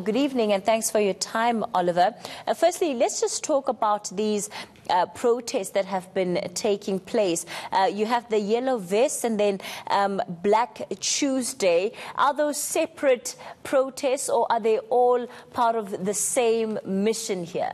Good evening and thanks for your time, Oliver. Firstly, let's just talk about these protests that have been taking place. You have the yellow vest and then Black Tuesday. Are those separate protests or are they all part of the same mission here?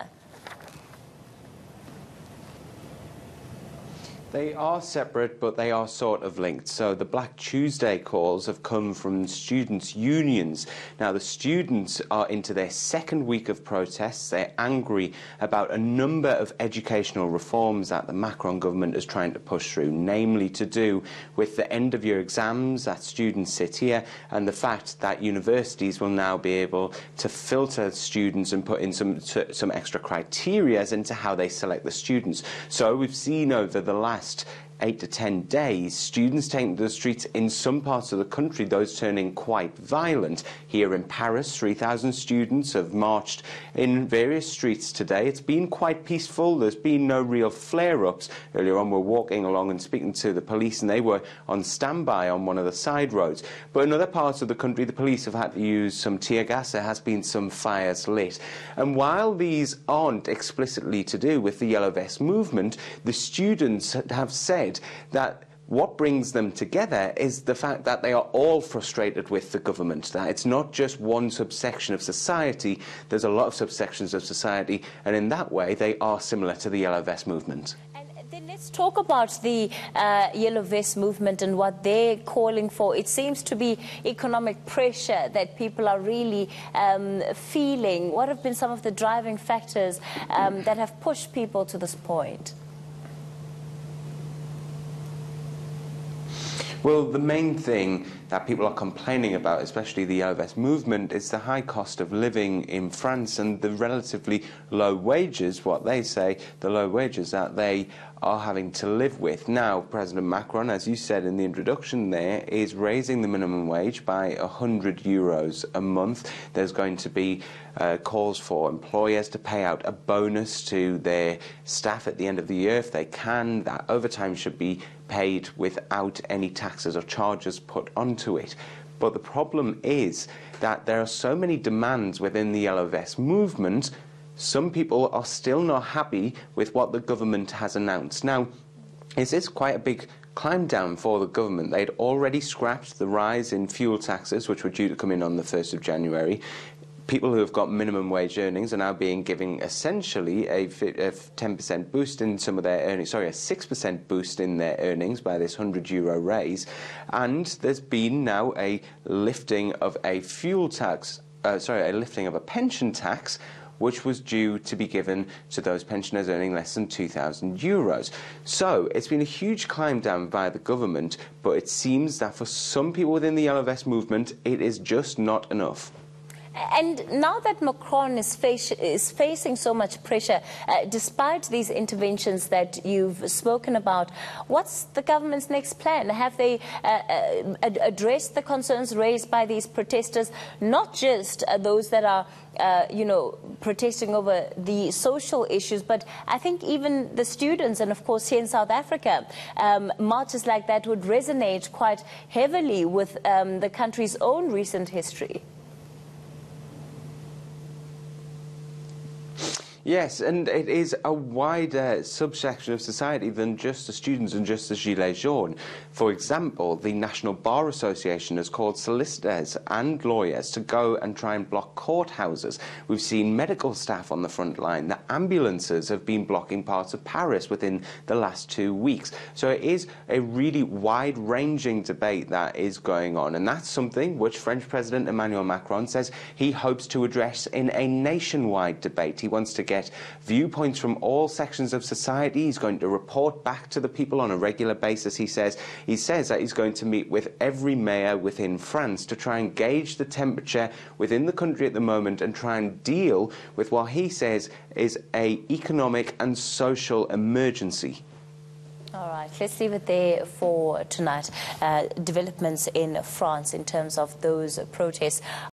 They are separate, but they are sort of linked. So the Black Tuesday calls have come from students' unions. Now, the students are into their second week of protests. They're angry about a number of educational reforms that the Macron government is trying to push through, namely to do with the end-of-year exams that students sit here and the fact that universities will now be able to filter students and put in some extra criteria into how they select the students. So we've seen over the last 8 to 10 days, students taking to the streets in some parts of the country, those turning quite violent. Here in Paris, 3,000 students have marched in various streets today. It's been quite peaceful. There's been no real flare-ups. Earlier on, we're walking along and speaking to the police, and they were on standby on one of the side roads. But in other parts of the country, the police have had to use some tear gas. There has been some fires lit. And while these aren't explicitly to do with the Yellow Vest movement, the students have said that what brings them together is the fact that they are all frustrated with the government, that it's not just one subsection of society, there's a lot of subsections of society, and in that way they are similar to the Yellow Vest movement. Then let's talk about the Yellow Vest movement and what they're calling for. It seems to be economic pressure that people are really feeling. What have been some of the driving factors that have pushed people to this point? Well, the main thing that people are complaining about, especially the Yellow Vest movement, is the high cost of living in France and the relatively low wages, what they say, the low wages that they are having to live with. Now, President Macron, as you said in the introduction there, is raising the minimum wage by €100 a month. There's going to be calls for employers to pay out a bonus to their staff at the end of the year if they can. That overtime should be paid without any taxes or charges put onto it. But the problem is that there are so many demands within the Yellow Vest movement. Some people are still not happy with what the government has announced. Now, this is quite a big climb down for the government. They'd already scrapped the rise in fuel taxes, which were due to come in on the 1st of January. People who have got minimum wage earnings are now being given essentially a 10% boost in some of their earnings, sorry, a 6% boost in their earnings by this €100 raise. And there's been now a lifting of a fuel tax, a lifting of a pension tax, which was due to be given to those pensioners earning less than €2,000. So it's been a huge climb down by the government, but it seems that for some people within the Yellow Vest movement, it is just not enough. And now that Macron is facing so much pressure, despite these interventions that you've spoken about, what's the government's next plan? Have they addressed the concerns raised by these protesters, not just those that are protesting over the social issues, but I think even the students, and of course here in South Africa, marches like that would resonate quite heavily with the country's own recent history. Yes, and it is a wider subsection of society than just the students and just the Gilets jaunes. For example, the National Bar Association has called solicitors and lawyers to go and try and block courthouses. We've seen medical staff on the front line. The ambulances have been blocking parts of Paris within the last 2 weeks. So it is a really wide-ranging debate that is going on, and that's something which French President Emmanuel Macron says he hopes to address in a nationwide debate. He wants to get viewpoints from all sections of society. He's going to report back to the people on a regular basis. He says that he's going to meet with every mayor within France to try and gauge the temperature within the country at the moment and try and deal with what he says is an economic and social emergency. All right, let's leave it there for tonight. Developments in France in terms of those protests.